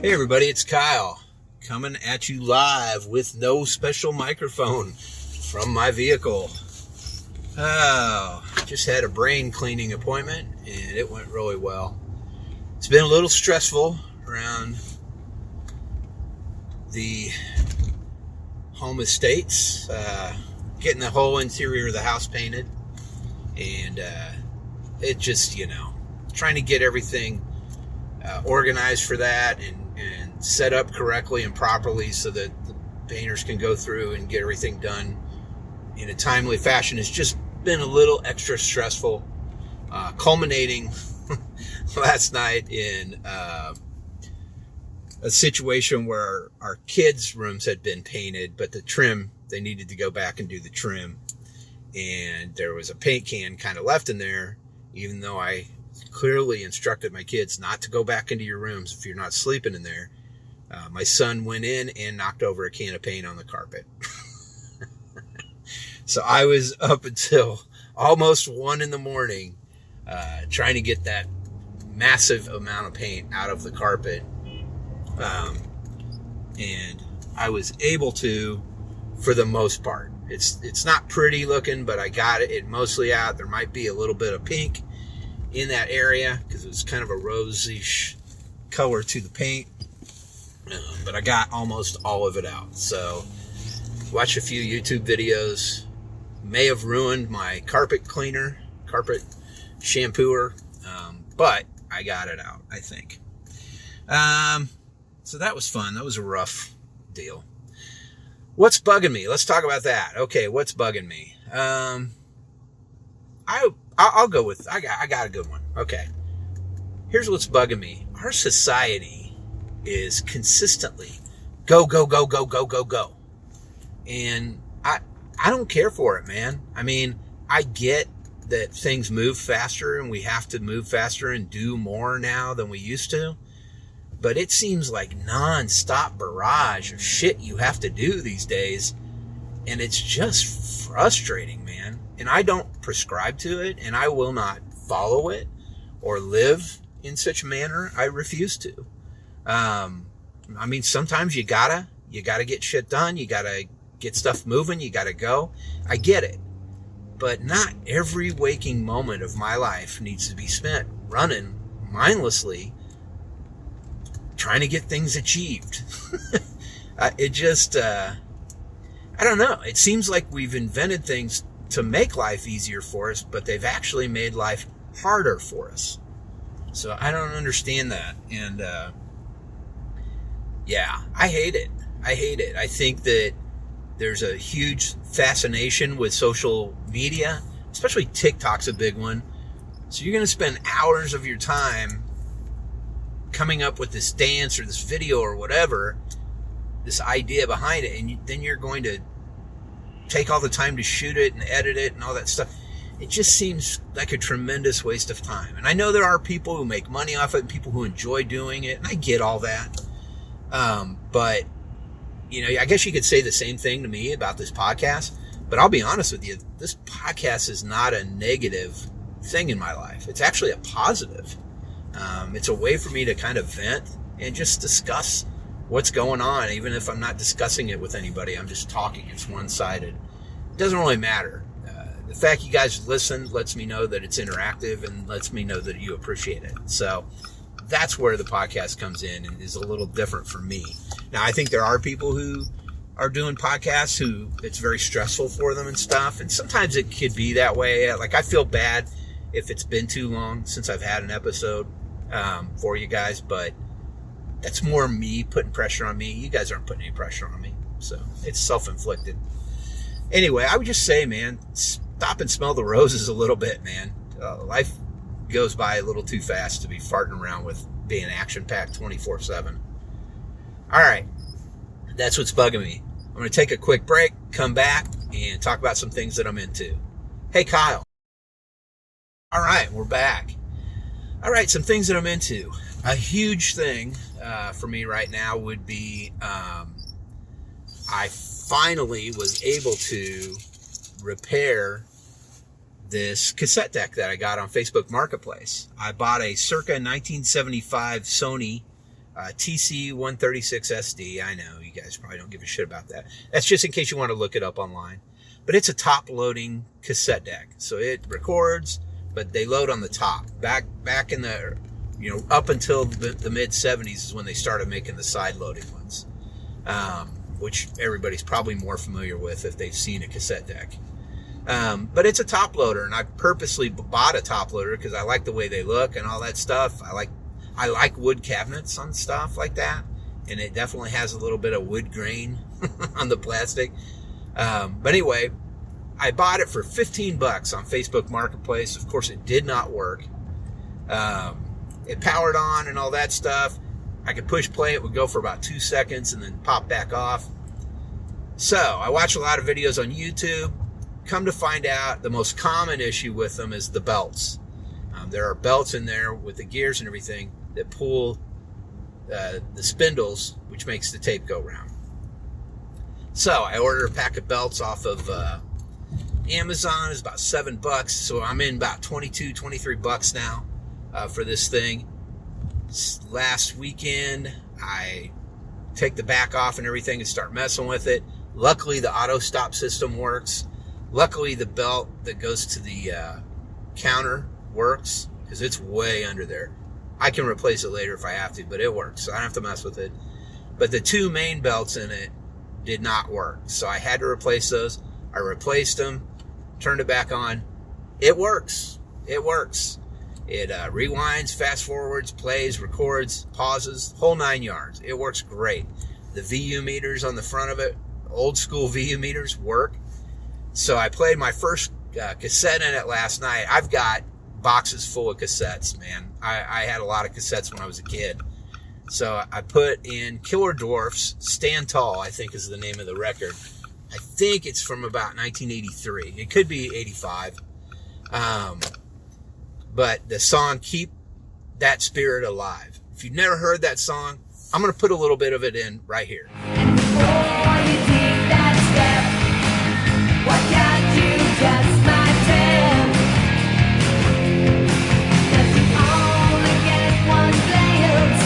Hey everybody, it's Kyle coming at you live with no special microphone from my vehicle. Just had a brain cleaning appointment and it went really well. It's been a little stressful around the home estates, getting the whole interior of the house painted, and it just, trying to get everything organized for that and set up correctly and properly so that the painters can go through and get everything done in a timely fashion. It's just been a little extra stressful, culminating last night in a situation where our kids' rooms had been painted, but the trim, they needed to go back and do the trim, and there was a paint can kind of left in there, even though I clearly instructed my kids not to go back into your rooms if you're not sleeping in there. My son went in and knocked over a can of paint on the carpet. So I was up until almost 1 a.m. Trying to get that massive amount of paint out of the carpet. And I was able to, for the most part. It's not pretty looking, but I got it mostly out. There might be a little bit of pink in that area because it was kind of a rosy-ish color to the paint, but I got almost all of it out. So watch a few YouTube videos. May have ruined my carpet shampooer, but I got it out, I think. So that was fun. That was a rough deal. What's bugging me? Let's talk about that. Okay, what's bugging me? I'll go with, I got a good one. Okay. Here's what's bugging me. Our society is consistently go, go, go, go, go, go, go. And I don't care for it, man. I mean, I get that things move faster and we have to move faster and do more now than we used to. But it seems like non-stop barrage of shit you have to do these days. And it's just frustrating, man. And I don't prescribe to it, and I will not follow it or live in such a manner. I refuse to. I mean, sometimes you gotta get shit done. You gotta get stuff moving. You gotta go. I get it. But not every waking moment of my life needs to be spent running mindlessly trying to get things achieved. It just, I don't know. It seems like we've invented things to make life easier for us, but they've actually made life harder for us. So I don't understand that. And, yeah, I hate it. I think that there's a huge fascination with social media, especially TikTok's a big one. So you're going to spend hours of your time coming up with this dance or this video or whatever, this idea behind it, and then you're going to take all the time to shoot it and edit it and all that stuff. It just seems like a tremendous waste of time. And I know there are people who make money off it and people who enjoy doing it, and I get all that. But, I guess you could say the same thing to me about this podcast, but I'll be honest with you, this podcast is not a negative thing in my life. It's actually a positive. It's a way for me to kind of vent and just discuss what's going on. Even if I'm not discussing it with anybody, I'm just talking. It's one-sided. It doesn't really matter. The fact you guys listen lets me know that it's interactive and lets me know that you appreciate it. So that's where the podcast comes in and is a little different for me. Now, I think there are people who are doing podcasts who it's very stressful for them and stuff. And sometimes it could be that way. Like, I feel bad if it's been too long since I've had an episode for you guys, but that's more me putting pressure on me. You guys aren't putting any pressure on me, so it's self-inflicted. Anyway, I would just say, man, stop and smell the roses a little bit, man. Life goes by a little too fast to be farting around with being action-packed 24/7. All right, that's what's bugging me. I'm going to take a quick break, come back, and talk about some things that I'm into. Hey, Kyle. All right, we're back. All right, some things that I'm into. A huge thing for me right now would be I finally was able to repair this cassette deck that I got on Facebook Marketplace. I bought a circa 1975 Sony TC136SD. I know you guys probably don't give a shit about that. That's just in case you want to look it up online. But it's a top-loading cassette deck. So it records, but they load on the top. Back in the, up until the mid-'70s is when they started making the side-loading ones, which everybody's probably more familiar with if they've seen a cassette deck. But it's a top loader, and I purposely bought a top loader because I like the way they look and all that stuff. I like wood cabinets on stuff like that, and it definitely has a little bit of wood grain on the plastic. But anyway, I bought it for $15 on Facebook Marketplace. Of course, it did not work. It powered on and all that stuff. I could push play. It would go for about 2 seconds and then pop back off. So I watch a lot of videos on YouTube. Come to find out, the most common issue with them is the belts. There are belts in there with the gears and everything that pull the spindles, which makes the tape go round. So I ordered a pack of belts off of Amazon. It's about $7, so I'm in about $23 now for this thing. Last weekend, I take the back off and everything and start messing with it. Luckily, the auto stop system works. Luckily, the belt that goes to the counter works because it's way under there. I can replace it later if I have to, but it works, so I don't have to mess with it. But the two main belts in it did not work, so I had to replace those. I replaced them, turned it back on. It works. It works. It rewinds, fast forwards, plays, records, pauses, whole 9 yards. It works great. The VU meters on the front of it, old school VU meters, work. So I played my first cassette in it last night. I've got boxes full of cassettes, man. I had a lot of cassettes when I was a kid. So I put in Killer Dwarfs, Stand Tall, I think is the name of the record. I think it's from about 1983. It could be 85. But the song Keep That Spirit Alive. If you've never heard that song, I'm going to put a little bit of it in right here. And before you take that step, why can't you just my tell? Does it only get one glance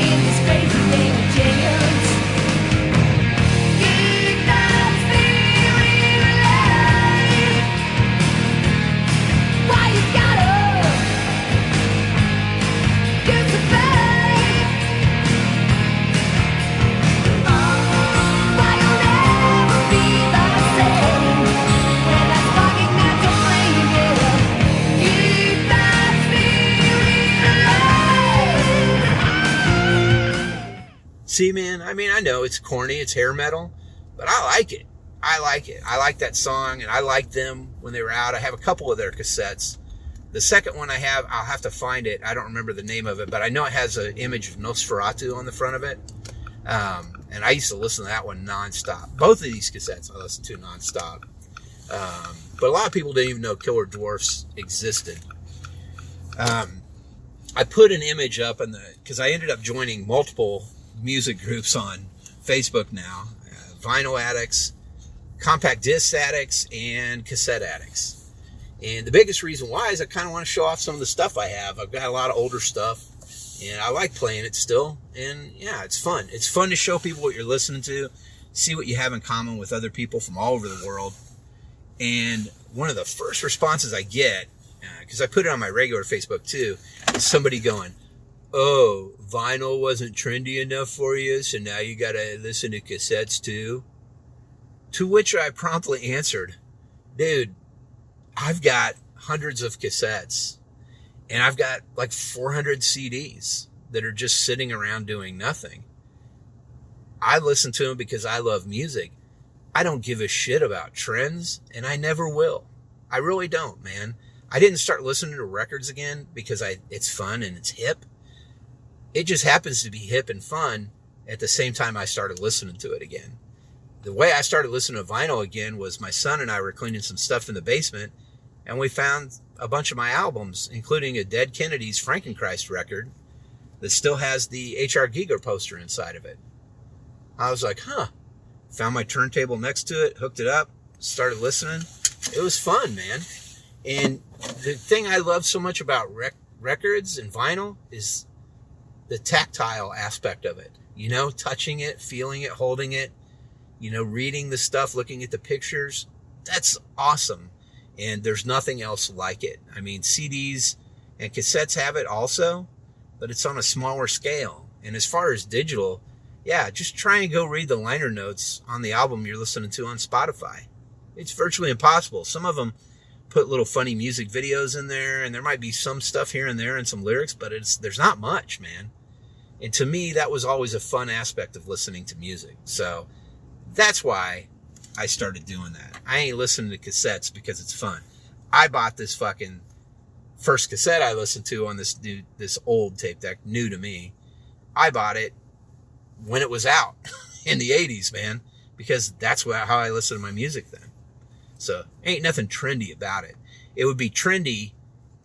in this crazy game of chance? Keep that spirit alive. Why you gotta dissipate? Why you'll never be the same when that sparking that you're bringing in? Keep that spirit alive. See, man, I mean, I know it's corny, it's hair metal, but I like it. I like it. I like that song, and I liked them when they were out. I have a couple of their cassettes. The second one I have, I'll have to find it. I don't remember the name of it, but I know it has an image of Nosferatu on the front of it. And I used to listen to that one nonstop. Both of these cassettes I listened to nonstop. But a lot of people didn't even know Killer Dwarfs existed. I put an image up because I ended up joining multiple music groups on Facebook now. Vinyl Addicts, Compact Disc Addicts, and Cassette Addicts. And the biggest reason why is I kind of want to show off some of the stuff I have. I've got a lot of older stuff, and I like playing it still. And yeah, it's fun. It's fun to show people what you're listening to, see what you have in common with other people from all over the world. And one of the first responses I get, because I put it on my regular Facebook too, is somebody going, "Oh, vinyl wasn't trendy enough for you, so now you got to listen to cassettes too?" To which I promptly answered, "Dude, I've got hundreds of cassettes, and I've got like 400 CDs that are just sitting around doing nothing. I listen to them because I love music. I don't give a shit about trends, and I never will. I really don't, man. I didn't start listening to records again because it's fun and it's hip. It just happens to be hip and fun at the same time I started listening to it again. The way I started listening to vinyl again was my son and I were cleaning some stuff in the basement, and we found a bunch of my albums, including a Dead Kennedys Frankenchrist record that still has the H.R. Giger poster inside of it. I was like, found my turntable next to it, hooked it up, started listening. It was fun, man. And the thing I love so much about records and vinyl is the tactile aspect of it, touching it, feeling it, holding it, reading the stuff, looking at the pictures. That's awesome. And there's nothing else like it. I mean, CDs and cassettes have it also, but it's on a smaller scale. And as far as digital, yeah, just try and go read the liner notes on the album you're listening to on Spotify. It's virtually impossible. Some of them put little funny music videos in there, and there might be some stuff here and there and some lyrics, but there's not much, man. And to me, that was always a fun aspect of listening to music. So that's why I started doing that. I ain't listening to cassettes because it's fun. I bought this fucking first cassette I listened to on this old tape deck, new to me. I bought it when it was out in the 80s, man, because that's how I listened to my music then. So ain't nothing trendy about it. It would be trendy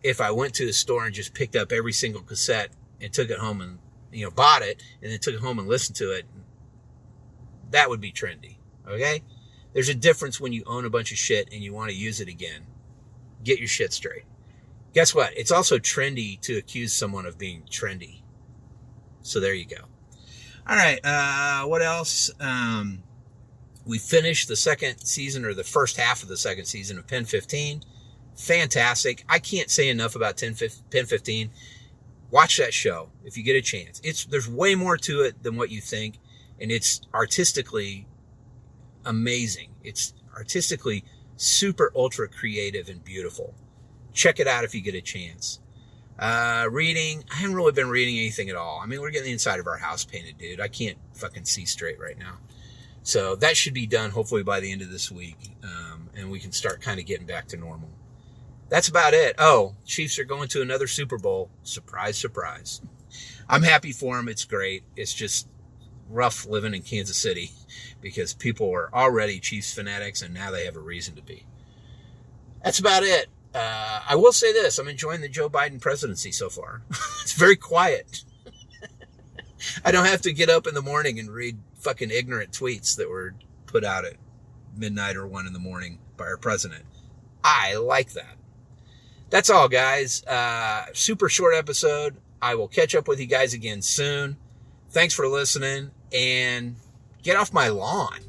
if I went to the store and just picked up every single cassette and took it home and, bought it and then took it home and listened to it. That would be trendy. Okay? There's a difference when you own a bunch of shit and you want to use it again. Get your shit straight. Guess what? It's also trendy to accuse someone of being trendy. So there you go. All right. What else? We finished the second season, or the first half of the second season of Pen 15. Fantastic. I can't say enough about Pen 15. Watch that show if you get a chance. There's way more to it than what you think, and it's artistically amazing. It's artistically super ultra creative and beautiful. Check it out if you get a chance. Reading, I haven't really been reading anything at all. I mean, we're getting the inside of our house painted, dude. I can't fucking see straight right now. So that should be done hopefully by the end of this week. And we can start kind of getting back to normal. That's about it. Oh, Chiefs are going to another Super Bowl. Surprise, surprise. I'm happy for them. It's great. It's just rough living in Kansas City because people are already Chiefs fanatics and now they have a reason to be. That's about it. I will say this. I'm enjoying the Joe Biden presidency so far. It's very quiet. I don't have to get up in the morning and read fucking ignorant tweets that were put out at midnight or 1 a.m. by our president. I like that. That's all, guys. Super short episode. I will catch up with you guys again soon. Thanks for listening, and get off my lawn.